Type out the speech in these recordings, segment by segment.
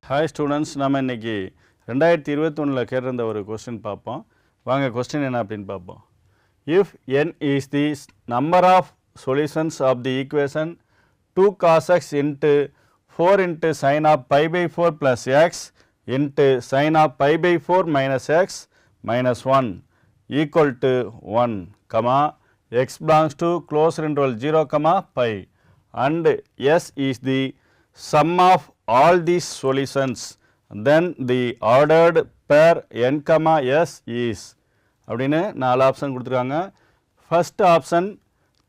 Hi students, நம்ம இன்றைக்கி 2021 கேட்டிருந்த ஒரு கொஸ்டின் பார்ப்போம். வாங்க கொஸ்டின் என்ன அப்படின்னு பார்ப்போம். If n is the number of solutions of the equation 2 cos x into 4 into sin of pi by 4 plus x into sin of pi by 4 minus x minus 1 equal to 1, comma x belongs to closed interval 0, comma pi, and s is the sum of all these solutions, then the ordered pair n comma s is அப்படின்னு 4 option கொடுத்துருக்காங்க. First option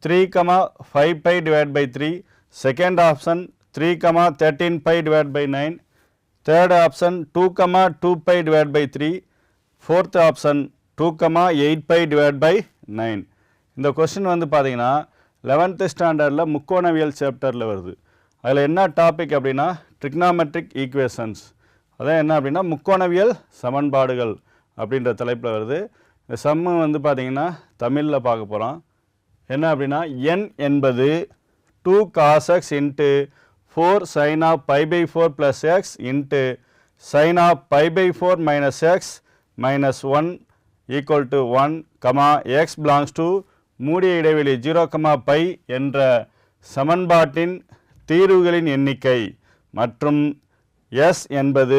3 comma 5 pi divided by 3, second option 3 comma 13 pi divided by 9, third option 2 comma 2 pi divided by 3, fourth option 2 comma 8 pi divided by 9. இந்த question வந்து பார்த்தீங்கன்னா 11th ஸ்டாண்டர்டில் முக்கோணவியல் சாப்டரில் வருது. அதில் என்ன டாபிக் அப்படின்னா ட்ரிக்னாமெட்ரிக் ஈக்குவேஷன்ஸ், அதான் என்ன அப்படின்னா முக்கோணவியல் சமன்பாடுகள் அப்படின்ற தலைப்பில் வருது. இந்த சம்மு வந்து பார்த்திங்கன்னா தமிழில் பார்க்க போகிறோம். என்ன அப்படின்னா n என்பது 2 cos x into 4 sin of pi by 4 plus x into sin of pi by 4 minus x minus 1 equal to 1, comma x belongs to மூடிய இடைவெளி 0, comma pi என்ற சமன்பாட்டின் தீர்வுகளின் எண்ணிக்கை மற்றும் s என்பது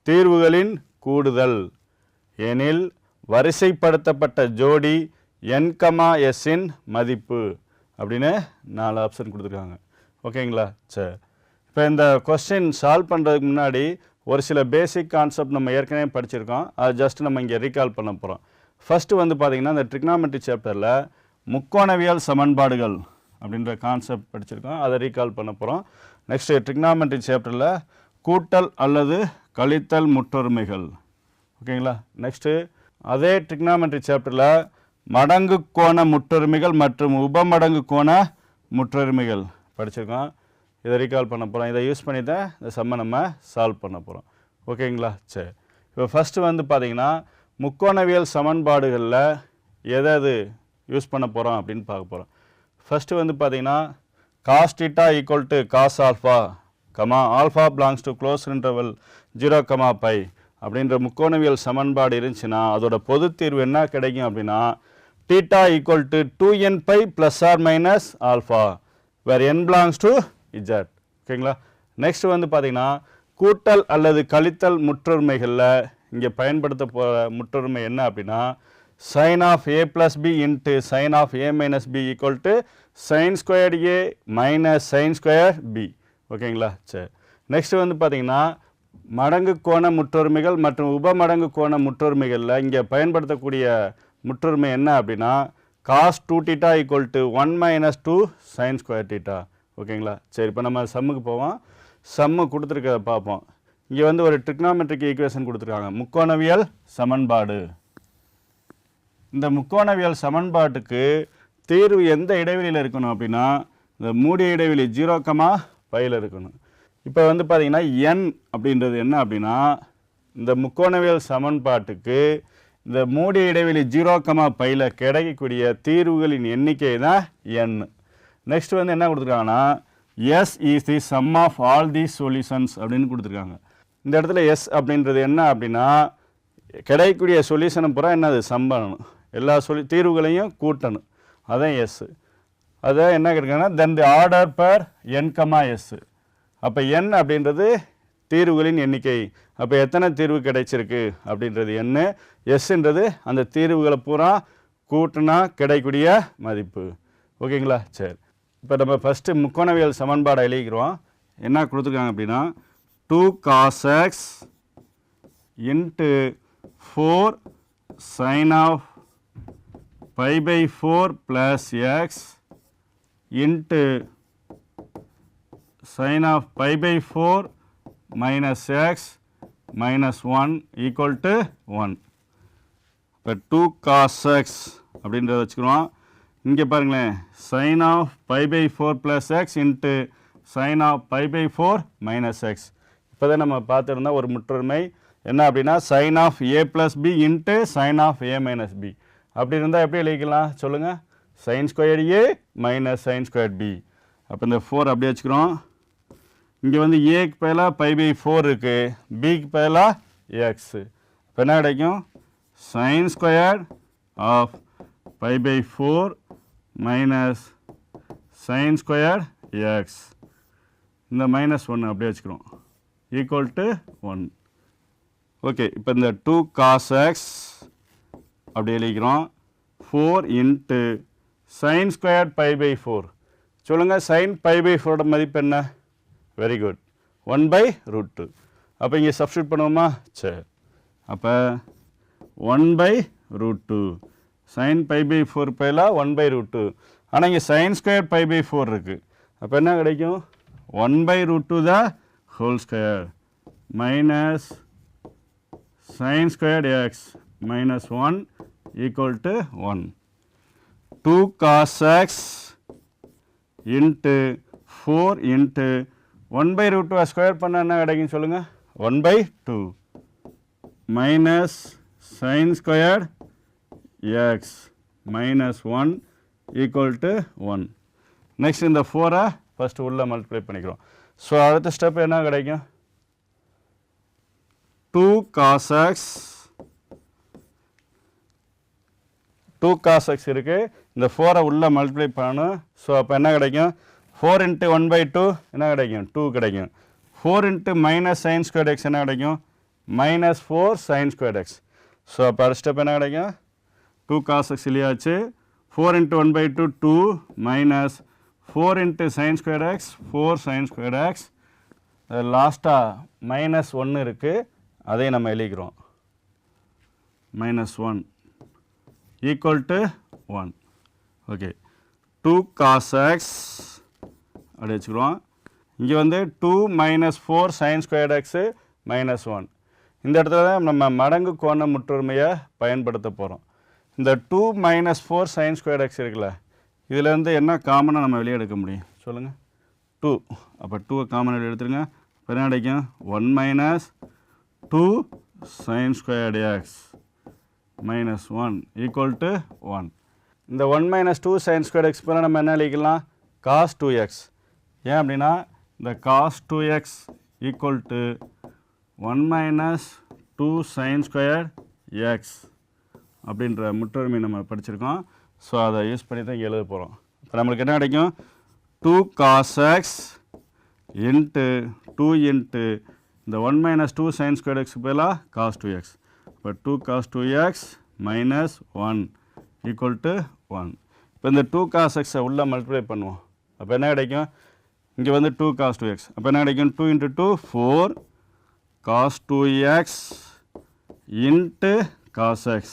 தீர்வுகளின் கூடுதல் எனில் வரிசைப்படுத்தப்பட்ட ஜோடி n, s இன் மதிப்பு அப்படின்னு 4 ஆப்ஷன் கொடுத்துருக்காங்க. ஓகேங்களா? சரி, இப்போ இந்த கொஸ்டின் சால்வ் பண்ணுறதுக்கு முன்னாடி ஒரு சில பேசிக் கான்செப்ட் நம்ம ஏற்கனவே படிச்சிருக்கோம். அது ஜஸ்ட் நம்ம இங்கே ரீகால் பண்ண போகிறோம். ஃபஸ்ட்டு வந்து பார்த்திங்கன்னா இந்த ட்ரிக்னாமெட்ரி சாப்டரில் முக்கோணவியல் சமன்பாடுகள் அப்படின்ற கான்செப்ட் படிச்சிருக்கோம். அதை ரீகால் பண்ண போகிறோம். நெக்ஸ்ட்டு ட்ரிக்னாமெட்ரி சாப்டரில் கூட்டல் அல்லது கழித்தல் முற்றொருமைகள். ஓகேங்களா? நெக்ஸ்ட்டு அதே ட்ரிக்னாமெட்ரி சாப்டரில் மடங்கு கோண முற்றொருமைகள் மற்றும் உபமடங்கு கோண முற்றொருமைகள் படிச்சிருக்கோம். இதை ரீகால் பண்ண போகிறோம். இதை யூஸ் பண்ணி தான் இந்த சம்மை நம்ம சால்வ் பண்ண போகிறோம். ஓகேங்களா? சரி, இப்போ ஃபஸ்ட்டு வந்து பார்த்திங்கன்னா முக்கோணவியல் சமன்பாடுகளில் எதை யூஸ் பண்ண போகிறோம் அப்படின்னு பார்க்க போகிறோம். ஃபஸ்ட்டு வந்து பார்த்திங்கன்னா cos theta equal to cos alpha, comma alpha belongs to closed interval 0, comma pi அப்படின்ற முக்கோணவியல் சமன்பாடு இருந்துச்சுன்னா அதோட பொது தீர்வு என்ன கிடைக்கும் அப்படின்னா theta equal to 2n pi plus or minus alpha where n belongs to z. ஓகேங்களா? நெக்ஸ்ட் வந்து பார்த்திங்கன்னா கூட்டல் அல்லது கழித்தல் முற்றொருமைகளில் இங்கே பயன்படுத்த போகிற முற்றொருமை என்ன அப்படின்னா sin of a plus b into sin of a minus b equal to sin squared a minus sin squared b. ஓகேங்களா? சரி, நெக்ஸ்ட் வந்து பார்த்திங்கன்னா மடங்கு கோண முற்றொருமைகள் மற்றும் உபமடங்கு கோண முற்றொருமைகளில் இங்கே பயன்படுத்தக்கூடிய முற்றொருமை என்ன அப்படின்னா cos 2 theta equal to 1 minus 2 sin square theta. ஓகேங்களா? சரி, இப்போ நம்ம சம்முக்கு போவோம். சம்மு கொடுத்துருக்கத பார்ப்போம். இங்கே வந்து ஒரு ட்ரிக்னாமெட்ரிக் ஈக்குவேஷன் கொடுத்துருக்காங்க, முக்கோணவியல் சமன்பாடு. இந்த முக்கோணவியல் சமன்பாட்டுக்கு தீர்வு எந்த இடைவெளியில் இருக்கணும் அப்படின்னா இந்த மூடிய இடைவெளி 0, பையில் இருக்கணும். இப்போ வந்து பார்த்திங்கன்னா n அப்படின்றது என்ன அப்படின்னா இந்த முக்கோணவியல் சமன்பாட்டுக்கு இந்த மூடிய இடைவெளி 0, பையில் கிடைக்கக்கூடிய தீர்வுகளின் எண்ணிக்கை தான் n. நெக்ஸ்ட் வந்து என்ன கொடுத்துருக்காங்கன்னா s is the sum of all these solutions அப்படின்னு கொடுத்துருக்காங்க. இந்த இடத்துல s அப்படின்றது என்ன அப்படின்னா கிடைக்கக்கூடிய சொல்யூஷனை பூரா என்னது சம் பண்ணணும், எல்லா தீர்வுகளையும் கூட்டணும், அதான் எஸ். அதான் என்ன கேட்குறாங்கன்னா then the order pair n, s. அப்போ n அப்படின்றது தீர்வுகளின் எண்ணிக்கை. அப்போ எத்தனை தீர்வு கிடைச்சிருக்கு அப்படின்றது n, எஸ்ன்றது அந்த தீர்வுகளை பூரா கூட்டினா கிடைக்கக்கூடிய மதிப்பு. ஓகேங்களா? சரி, இப்போ நம்ம ஃபஸ்ட்டு முக்கோணவியல் சமன்பாடை எழுதிக்கிறோம். என்ன கொடுத்துருக்காங்க அப்படின்னா 2 cos x into 4 sin of pi by 4 plus x into sin of pi by 4 minus x minus 1 equal to 1. இப்போ 2 cos x அப்படின்றத வச்சுக்கிறோம். இங்கே பாருங்களேன் sin of pi by 4 plus x into sin of pi by 4 minus x. இப்போ தான் நம்ம பார்த்துருந்தா ஒரு முற்றொருமை என்ன அப்படின்னா sin of a plus b into sin of a minus b. அப்படி இருந்தால் எப்படி எழுதிக்கலாம் சொல்லுங்கள்? sin squared a minus sin squared b. அப்போ இந்த 4 அப்படியே வச்சுக்கிறோம். இங்கே வந்து ஏக்கு பதிலாக π/4 இருக்குது, பிக்கு பதிலாக எக்ஸ். இப்போ என்ன கிடைக்கும்? sin squared of π/4 minus sin squared x. இந்த -1 அப்படியே வச்சுக்கிறோம், ஈக்குவல் டு 1. ஓகே, இப்போ இந்த 2 cos x அப்படி எழுதிக்கிறோம். 4 இன்ட்டு sin squared π/4. சொல்லுங்கள், sin π/4 மதிப்பு என்ன? Very good, 1/√2. அப்போ இங்கே சப்ஸ்டியூட் பண்ணுவோமா? சரி, அப்போ 1/√2 sin π/4 பதிலாக 1/√2. ஆனால் இங்கே sin squared π/4 இருக்குது. அப்போ என்ன கிடைக்கும்? 1/√2 the whole square minus sin squared x minus 1 equal to 1. 2 cos x into 4 into 1/√2 square பண்ணால் என்ன கிடைக்கும் சொல்லுங்கள்? 1/2 minus sin squared x minus 1 equal to 1. Next இந்த 4 ஃபஸ்ட்டு உள்ள மல்டிப்ளை பண்ணிக்கிறோம். ஸோ அடுத்த ஸ்டெப் என்ன கிடைக்கும்? 2 cos x 2 cos x இருக்குது, இந்த 4 உள்ள மல்டிப்ளை பண்ணணும். ஸோ அப்போ என்ன கிடைக்கும்? 4 into 1/2 என்ன கிடைக்கும்? 2 கிடைக்கும். 4 into minus sin squared x என்ன கிடைக்கும்? -4 sin squared x. ஸோ அப்போ அடுத்த ஸ்டெப் என்ன கிடைக்கும்? 2 cos x இல்லையாச்சு, 4 into 1/2 2 minus 4 into sin squared x 4 sin squared x. லாஸ்ட்டாக -1 இருக்குது, அதை நம்ம எழுதிக்கிறோம். -1 equal to 1. Okay, 2 cos x அப்படி வச்சுக்கிறோம். இங்கே வந்து 2 - 4 sin squared x -1. இந்த இடத்துல தான் நம்ம மடங்கு கோண முற்றொருமையை பயன்படுத்த போகிறோம். இந்த 2 - 4 sin squared x இருக்குல்ல, இதில் வந்து என்ன காமனாக நம்ம வெளியே எடுக்க முடியும் சொல்லுங்கள்? 2. அப்போ 2 காமனாக வெளியே எடுத்துருங்க. இப்போ என்ன கிடைக்கும்? 1 - 2 sin squared x minus 1 equal to 1. இந்த 1 - 2 sin squared x போல நம்ம என்ன எழுதிக்கலாம்? cos 2x. ஏன் அப்படின்னா இந்த cos 2x equal to 1 - 2 sin squared x அப்படின்ற முற்றொருமை நம்ம படிச்சிருக்கோம். ஸோ அதை யூஸ் பண்ணி தான் எழுத போகிறோம். இப்போ நம்மளுக்கு என்ன கிடைக்கும்? 2 cos x இன்ட்டு 2 இன்ட்டு இந்த 1 - 2 sin squared x பதிலாக cos 2x. இப்போ 2 cos 2x minus 1 equal to 1. இப்போ இந்த 2 cos x உள்ள மல்டிப்ளை பண்ணுவோம். அப்போ என்ன கிடைக்கும்? இங்கே வந்து 2 cos 2x. அப்போ என்ன கிடைக்கும்? 2 into 2 4 cos 2x into cos x.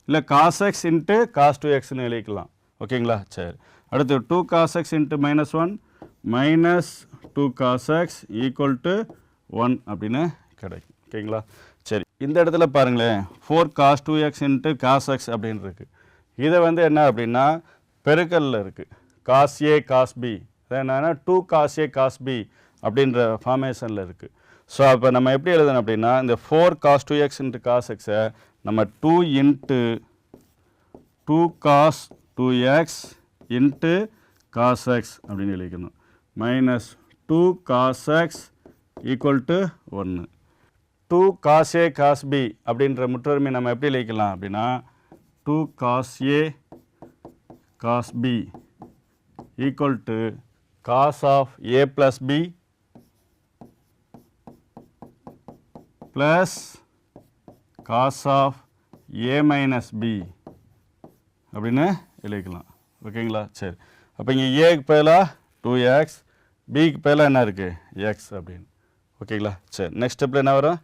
இல்லை cos x into cos 2xன்னு எழுதிக்கலாம். ஓகேங்களா? சரி, அடுத்து 2 cos x into -1 minus 2 cos x equal to 1 அப்படின்னு கிடைக்கும். ஓகேங்களா? சரி, இந்த இடத்துல பாருங்களேன், 4 cos 2x into cos x அப்படின்னு இருக்குது. இதை வந்து என்ன அப்படின்னா பெருக்கல்ல இருக்குது, cos a cos b. அது என்னன்னா 2 cos a cos b அப்படின்ற ஃபார்மேஷனில் இருக்குது. ஸோ அப்போ நம்ம எப்படி எழுதணும் அப்படின்னா இந்த 4 cos 2x into cos x-ஐ நம்ம 2 into 2 cos 2x into cos x அப்படின்னு எழுதிக்கணும். Minus 2 cos x equal to 1. 2 cos a cos b அப்படின்ற முற்றொருமை நம்ம எப்படி எழுதிக்கலாம் அப்படின்னா 2 cos a cos b equal to cos of a plus b plus cos of a minus b அப்படின்னு எழுதிக்கலாம். ஓகேங்களா? சரி, அப்போ இங்கே ஏக்கு பதிலாக 2x, பிக்கு பதிலாக என்ன இருக்குது? x அப்படின்னு. ஓகேங்களா? சரி, நெக்ஸ்ட் ஸ்டெப்பில் என்ன வரும்?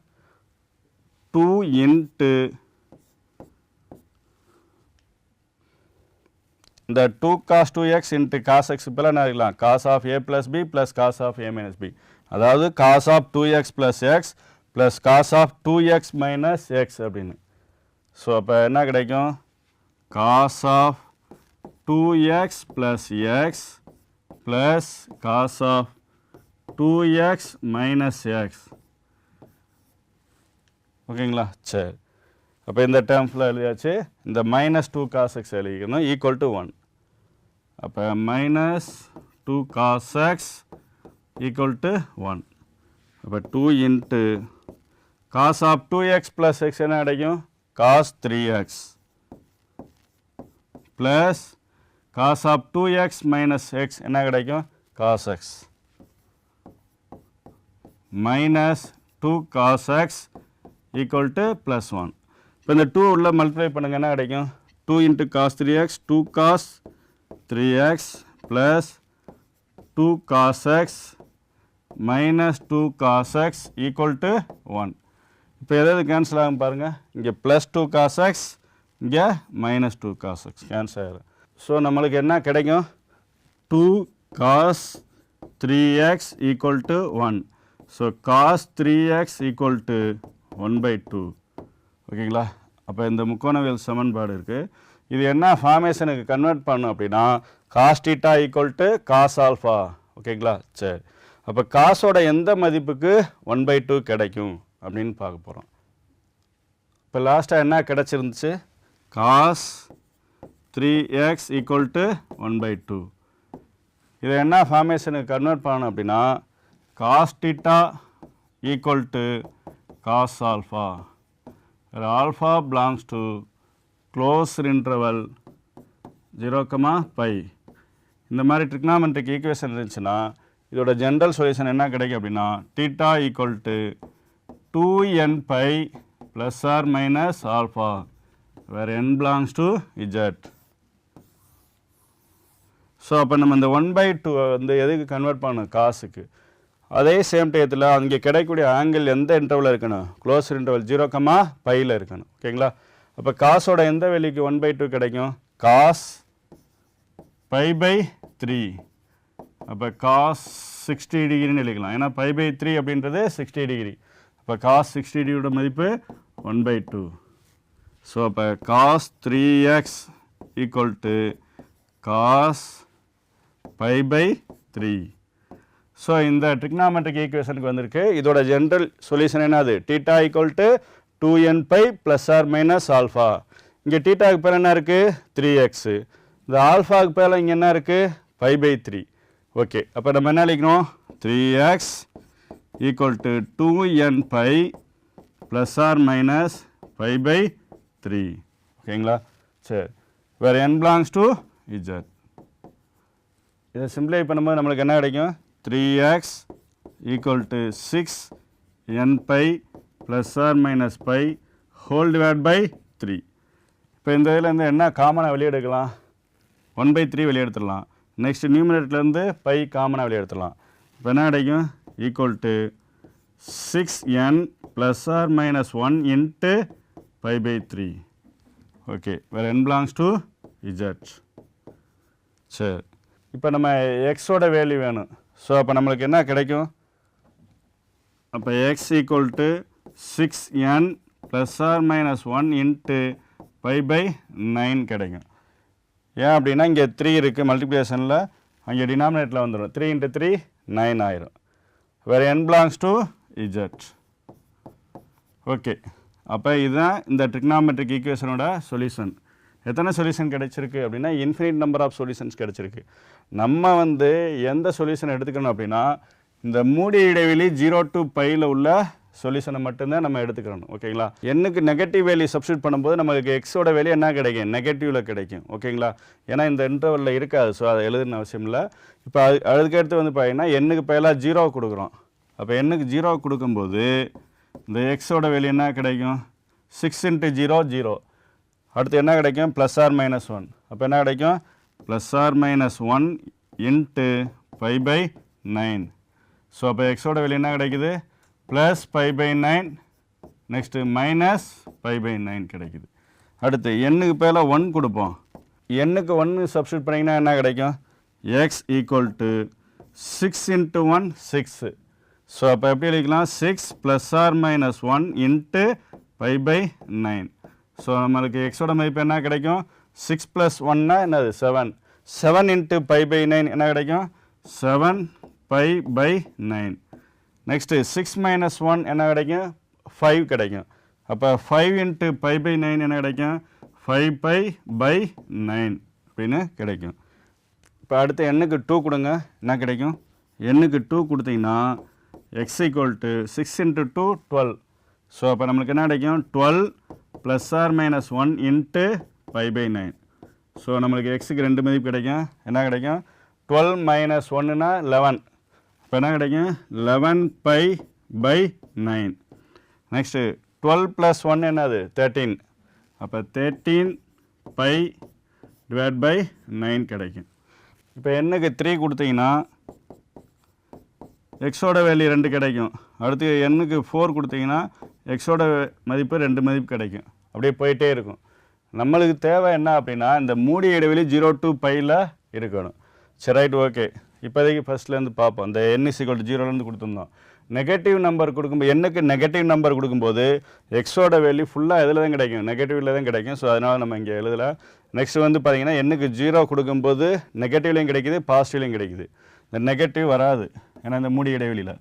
2 into இந்த 2 cos 2x into cos x பதிலாக என்ன இருக்கலாம்? cos of a plus b plus cos of a minus b. அதாவது cos of 2x plus x plus cos of 2x minus x அப்படின்னு. ஸோ அப்போ என்ன கிடைக்கும்? cos of 2x plus x plus cos of 2x minus x. ஓகேங்களா? சரி, அப்போ இந்த டேர்ம்ஸில் எழுதியாச்சு. இந்த -2 cos x எழுதிக்கணும் ஈக்குவல் டு 1. அப்போ -2 cos x equal to 1. அப்போ 2 into cos of 2x plus x என்ன கிடைக்கும் cos 3x plus cos of 2x minus x என்ன கிடைக்கும் cos x minus 2 cos x equal to plus 1. இப்போ இந்த 2 உள்ள மல்டிப்ளை பண்ணுங்க என்ன கிடைக்கும் 2 into cos 3x 2 cos 3x plus 2 cos x minus 2 cos x equal to 1. இப்போ எதாவது கேன்சல் ஆகும் பாருங்கள் இங்கே ப்ளஸ் 2 cos x இங்கே மைனஸ் 2 cos x கேன்சல் ஆகிடும். ஸோ நம்மளுக்கு என்ன கிடைக்கும் 2 cos 3x equal to 1. So cos 3x equal to 1/2. ஓகேங்களா அப்போ இந்த முக்கோணவியல் சமன்பாடு இருக்குது. இது என்ன ஃபார்மேஷனுக்கு கன்வெர்ட் பண்ணும் அப்படின்னா cos θ equal to cos alpha. ஓகேங்களா சரி அப்போ காசோட எந்த மதிப்புக்கு 1/2 கிடைக்கும் அப்படின்னு பார்க்க போகிறோம். இப்போ லாஸ்ட்டாக என்ன கிடச்சிருந்துச்சு cos 3x equal to 1/2. இதை என்ன ஃபார்மேஷனுக்கு கன்வெர்ட் பண்ணணும் அப்படின்னா cos θ equal to cos alpha. Alpha belongs to closed interval 0, இந்த மாதிரி ட்ரிக்னாமெட்ரிக் ஈக்குவேஷன் இருந்துச்சுன்னா இதோட ஜென்ரல் சொல்யூஷன் என்ன கிடைக்கும் அப்படின்னா θ equal to 2n pi plus or minus alpha where n belongs to z. So அப்போ நம்ம இந்த 1/2 வந்து எதுக்கு கன்வெர்ட் பண்ணணும் காசுக்கு. அதே சேம் டயத்தில் அங்கே கிடைக்கக்கூடிய ஆங்கிள் எந்த இன்டர்வலில் இருக்கணும் க்ளோஸ் இன்டர்வல் 0, இருக்கணும். ஓகேங்களா அப்போ காசோட எந்த வேல்யூக்கு 1/2 கிடைக்கும் cos π/3. அப்போ cos 60 டிகிரின்னு எழுதிக்கலாம் ஏன்னா π/3 அப்படின்றது 60 டிகிரி. அப்போ cos 60 டிகிரியோட மதிப்பு 1/2. ஸோ அப்போ cos 3x equal to cos π/3. So இந்த ட்ரிக்னாமெட்ரிக் ஈக்குவேஷனுக்கு வந்திருக்கு. இதோட ஜென்ரல் சொல்யூஷன் என்னது θ equal to 2n pi plus or minus alpha. இங்கே θக்கு பேர் என்ன இருக்குது 3x. இந்த ஆல்ஃபாவுக்கு பேர் இங்கே என்ன இருக்குது π/3. ஓகே அப்போ நம்ம என்ன எழுதிக்கணும் 3x equal to 2n pi plus or minus π/3. ஓகேங்களா சரி வேறு n belongs to z. இதை சிம்பிளை பண்ணும்போது நம்மளுக்கு என்ன கிடைக்கும் 3x equal to 6n pi plus or minus pi whole divided by 3. இப்போ இந்த இதில் இருந்து என்ன காமனாக வெளியே எடுக்கலாம் 1/3 வெளியே எடுத்துடலாம். நெக்ஸ்ட் நியூமரேட்டர்லேருந்து பை காமனாக வெளியே எடுத்துடலாம். இப்போ என்ன கிடைக்கும் equal to 6n plus or minus 1 into π/3. Okay வேறு n belongs to z. சரி இப்போ நம்ம எக்ஸோட வேல்யூ வேணும். ஸோ அப்போ நம்மளுக்கு என்ன கிடைக்கும் அப்போ x equal to 6n plus or minus 1 into π/9 கிடைக்கும். ஏன் அப்படின்னா இங்கே 3 இருக்குது மல்டிப்ளிகேஷனில் அங்கே டினாமினேட்டில் வந்துடும் 3 into 3 9 ஆயிரும். வேறு n belongs to z. Okay அப்போ இதுதான் இந்த ட்ரிக்னாமெட்ரிக் ஈக்குவேஷனோட சொல்யூஷன். எத்தனை சொல்யூஷன் கிடைச்சிருக்கு அப்படின்னா இன்ஃபினிட் நம்பர் ஆஃப் சொல்யூஷன்ஸ் கிடைச்சிருக்கு. நம்ம வந்து எந்த சொல்யூஷன் எடுத்துக்கணும் அப்படின்னா இந்த மூடிய இடைவெளி 0 to πயில் உள்ள சொல்யூஷனை மட்டும்தான் நம்ம எடுத்துக்கணும். ஓகேங்களா என்னுக்கு நெகட்டிவ் வேல்யூ சப்ஸ்டியூட் பண்ணும்போது நமக்கு எக்ஸோட வேல்யூ என்ன கிடைக்கும் நெகட்டிவில் கிடைக்கும். ஓகேங்களா ஏன்னா இந்த இன்டர்வலில் இருக்காது. ஸோ அதை எழுதுன அவசியம் இல்லை. இப்போ அதுக்கடுத்து வந்து பார்த்தீங்கன்னா எண்ணுக்கு பதிலாக 0 கொடுக்குறோம். அப்போ எண்ணுக்கு 0 கொடுக்கும்போது இந்த எக்ஸோட வேல்யூ என்ன கிடைக்கும் 6 into 0 0. அடுத்து என்ன கிடைக்கும் ப்ளஸ் ஆர் மைனஸ் 1. அப்போ என்ன கிடைக்கும் plus R minus 1 into π/9. So அப்போ எக்ஸோட வேல்யூ என்ன கிடைக்குது ப்ளஸ் π/9 நெக்ஸ்ட்டு மைனஸ் π/9 கிடைக்குது. அடுத்து எண்ணுக்கு பதிலாக 1 கொடுப்போம். எண்ணுக்கு 1 சப்ஸ்டியூட் பண்ணிங்கன்னா என்ன கிடைக்கும் x equal to 6 into 1 6. So அப்போ எப்படி எழுதிக்கலாம் 6 plus R minus 1 into π/9. So நம்மளுக்கு எக்ஸோட மதிப்பு என்ன கிடைக்கும் 6 + 1 என்னது 7. 7 into π/9 என்ன கிடைக்கும் 7 π/9. நெக்ஸ்ட்டு 6 minus 1 என்ன கிடைக்கும் 5 கிடைக்கும். அப்போ 5 into π/9 என்ன கிடைக்கும் 5 π/9 அப்படின்னு கிடைக்கும். இப்போ அடுத்து எண்ணுக்கு 2 கொடுங்க என்ன கிடைக்கும் nக்கு 2 கொடுத்தீங்கன்னா x equal to 6 into 2 12. So அப்போ நம்மளுக்கு என்ன கிடைக்கும் 12 plus R minus 1 into pi by 9. So நம்மளுக்கு எக்ஸுக்கு 2 மதிப்பு கிடைக்கும். என்ன கிடைக்கும் 12 மைனஸ் 1னா 11. இப்போ என்ன கிடைக்கும் 11 பை பை 9. நெக்ஸ்ட்டு 12 ப்ளஸ் 1 என்னது 13. அப்போ 13 பை டிவைட் பை 9 கிடைக்கும். இப்போ என்னக்கு 3 கொடுத்தீங்கன்னா எக்ஸோட வேல்யூ 2 கிடைக்கும். அடுத்து எண்ணுக்கு 4 கொடுத்தீங்கன்னா எக்ஸோட மதிப்பு 2 மதிப்பு கிடைக்கும். அப்படியே போயிட்டே இருக்கும். நம்மளுக்கு தேவை என்ன அப்படின்னா இந்த மூடிய இடைவெளி 0 to பையில் இருக்கணும். சரி ரைட் ஓகே. இப்போதைக்கு ஃபஸ்ட்லேருந்து பார்ப்போம். இந்த n = 0லேருந்து கொடுத்துருந்தோம். நெகட்டிவ் நம்பர் கொடுக்கும்போது எண்ணுக்கு நெகட்டிவ் நம்பர் கொடுக்கும்போது எக்ஸோட வேல்யூ ஃபுல்லாக எதில் தான் கிடைக்கும் நெகட்டிவில் தான் கிடைக்கும். ஸோ அதனால் நம்ம இங்கே எழுதலை. நெக்ஸ்ட் வந்து பார்த்திங்கன்னா எண்ணுக்கு 0 கொடுக்கும்போது நெகட்டிவ்லையும் கிடைக்குது பாசிட்டிவ்லையும் கிடைக்குது. இந்த நெகட்டிவ் வராது ஏன்னா இந்த மூடி இடைவெளியில்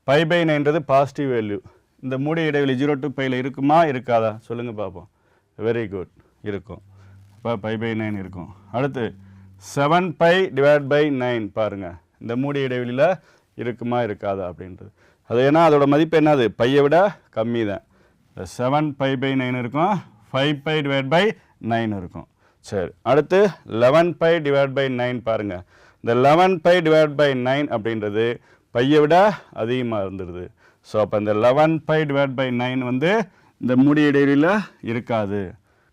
பை பை 9ன்றது பாசிட்டிவ் வேல்யூ. இந்த மூடி இடைவெளி 0 to பையில் இருக்குமா இருக்காதா சொல்லுங்கள் பார்ப்போம். வெரி குட் இருக்கும். இப்போ பை பை 9 இருக்கும். அடுத்து 7 பை டிவைட் பை 9 பாருங்கள் இந்த மூடி இடைவெளியில் இருக்குமா இருக்காதா அப்படின்றது. அது ஏன்னா அதோட மதிப்பு என்னது பையை விட கம்மி தான். 7 பை பை 9 இருக்கும். 5 பை டிவைட் பை 9 இருக்கும். சரி அடுத்து 11 பை டிவைட் பை 9 பாருங்கள். இந்த 11 பை டிவைட் பை 9 அப்படின்றது பையை விட அதிகமாக இருந்துருது. ஸோ அப்போ இந்த 11 பை டிவைட் பை 9 வந்து இந்த மூடி இடைவெளியில் இருக்காது.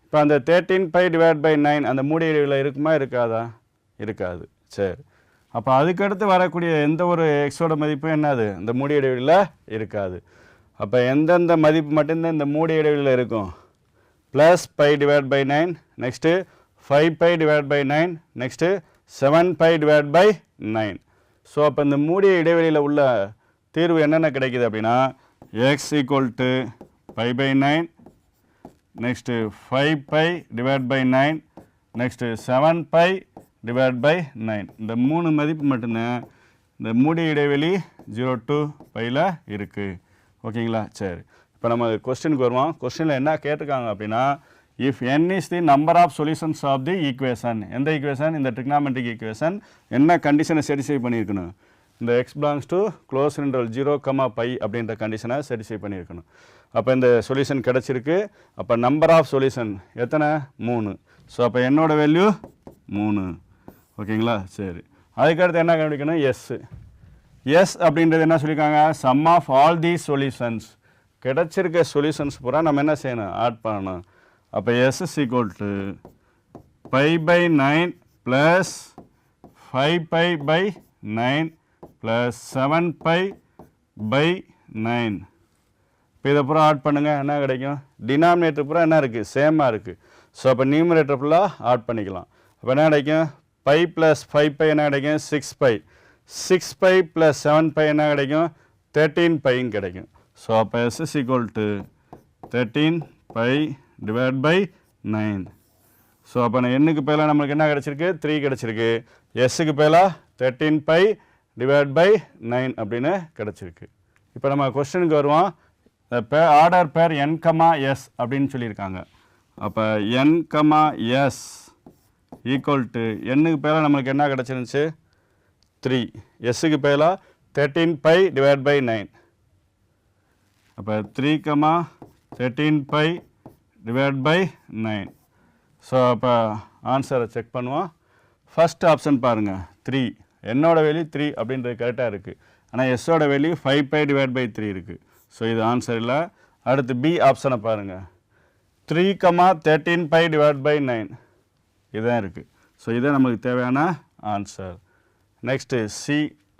இப்போ அந்த 13 பை டிவைட் பை 9 அந்த மூடி இடைவெளியில் இருக்குமா இருக்காதா இருக்காது. சரி அப்போ அதுக்கடுத்து வரக்கூடிய எந்த ஒரு எக்ஸோட மதிப்பும் என்னது இந்த மூடி இடைவெளியில் இருக்காது. அப்போ எந்தெந்த மதிப்பு மட்டும்தான் இந்த மூடி இடைவெளியில் இருக்கும் plus pi divide by 9 next 5 pi divide by 9 next 7 pi divide by 9. So அப்போ இந்த மூடிய இடைவெளியில் உள்ள தீர்வு என்னென்ன கிடைக்குது அப்படின்னா x equal to pi by 9 next 5 pi divide by 9 next 7 pi divide by 9. இந்த 3 மதிப்பு மட்டும்தான் இந்த மூடி இடைவெளி 0 to பையில் இருக்குது. ஓகேங்களா சரி இப்போ நம்ம கொஸ்டினுக்கு வருவோம். கொஸ்டினில் என்ன கேட்டிருக்காங்க அப்படின்னா if n is the number of solutions of the equation. எந்த ஈக்குவேஷன் இந்த ட்ரிக்னாமெட்ரிக் ஈக்குவேஷன் என்ன கண்டிஷனை satisfy பண்ணியிருக்கணும் இந்த x belongs to close interval 0, by அப்படின்ற கண்டிஷனை satisfy பண்ணியிருக்கணும். அப்போ இந்த சொல்யூஷன் கிடச்சிருக்கு. அப்போ நம்பர் ஆஃப் சொல்யூஷன் எத்தனை 3. ஸோ அப்போ என்னோட வேல்யூ 3. ஓகேங்களா சரி அதுக்கடுத்து என்ன கண்டுபிடிக்கணும் எஸ் அப்படின்றது என்ன சொல்லியிருக்காங்க sum of all the solutions. கிடச்சிருக்க சொல்யூஷன்ஸ் பூரா நம்ம என்ன செய்யணும் ஆட் பண்ணணும். அப்போ S is equal to pi by 9 plus 5 pi by 9 plus 7 pi by 9. இப்போ இதை பூரா ஆட் பண்ணுங்கள் என்ன கிடைக்கும் டினாமினேட்டர் பூரா என்ன இருக்குது சேமாக இருக்குது. ஸோ அப்போ நியூமரேட்டர் ஃபுல்லாக ஆட் பண்ணிக்கலாம். அப்போ என்ன கிடைக்கும் பை ப்ளஸ் 5 பை என்ன கிடைக்கும் 6 பை 6 பை ப்ளஸ் 7 பை என்ன கிடைக்கும் 13 பைன்னு கிடைக்கும். ஸோ அப்போ S is equal to 13 by divide by 9. So அப்போ எண்ணுக்கு பேலாக நம்மளுக்கு என்ன கிடச்சிருக்கு 3 கிடச்சிருக்கு. எஸ்ஸுக்கு பேலாக 13 பை டிவைட் பை 9 அப்படின்னு கிடச்சிருக்கு. இப்போ நம்ம கொஸ்டினுக்கு வருவோம். ஆர்டர் பேர் n, s அப்படின்னு சொல்லியிருக்காங்க. அப்போ n, s ஈக்குவல் டு எண்ணுக்கு பேலாக நம்மளுக்கு என்ன கிடச்சிருந்துச்சு 3. எஸ்ஸுக்கு பேலாக 13 பை டிவைட் பை 9. அப்போ 3, 13 பை டிவைட் பை 9. ஸோ அப்போ ஆன்சரை செக் பண்ணுவோம். ஃபஸ்ட் ஆப்ஷன் பாருங்கள் 3 என்னோட வேல்யூ 3 அப்படின்றது கரெக்டாக இருக்குது. ஆனால் எஸ்ஸோட வேல்யூ 5 பை டிவைட் பை 3 இருக்குது. ஸோ இது ஆன்சர் இல்லை. அடுத்து பி ஆப்ஷனை பாருங்கள் 3, 13 பை டிவைட் பை 9 இதுதான் இருக்குது. ஸோ இதான் நம்மளுக்கு தேவையான ஆன்சர். நெக்ஸ்ட்டு சி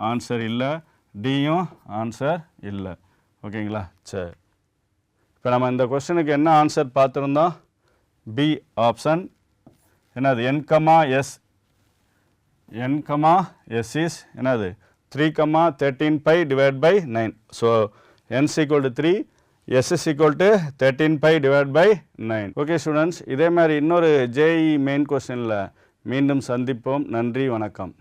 ஆன்சர் இல்லை, டியும் ஆன்சர் இல்லை. ஓகேங்களா சரி இப்போ நம்ம இந்த கொஸ்டினுக்கு என்ன ஆன்சர் பார்த்துருந்தோம் பி ஆப்ஷன் என்னது n, s இஸ் என்னது 3, 13 by divide by 9. So n is equal to 3, s is equal to 13 by divide by 9. Okay students இதே மாதிரி இன்னொரு JEE மெயின் கொஸ்டினில் மீண்டும் சந்திப்போம். நன்றி வணக்கம்.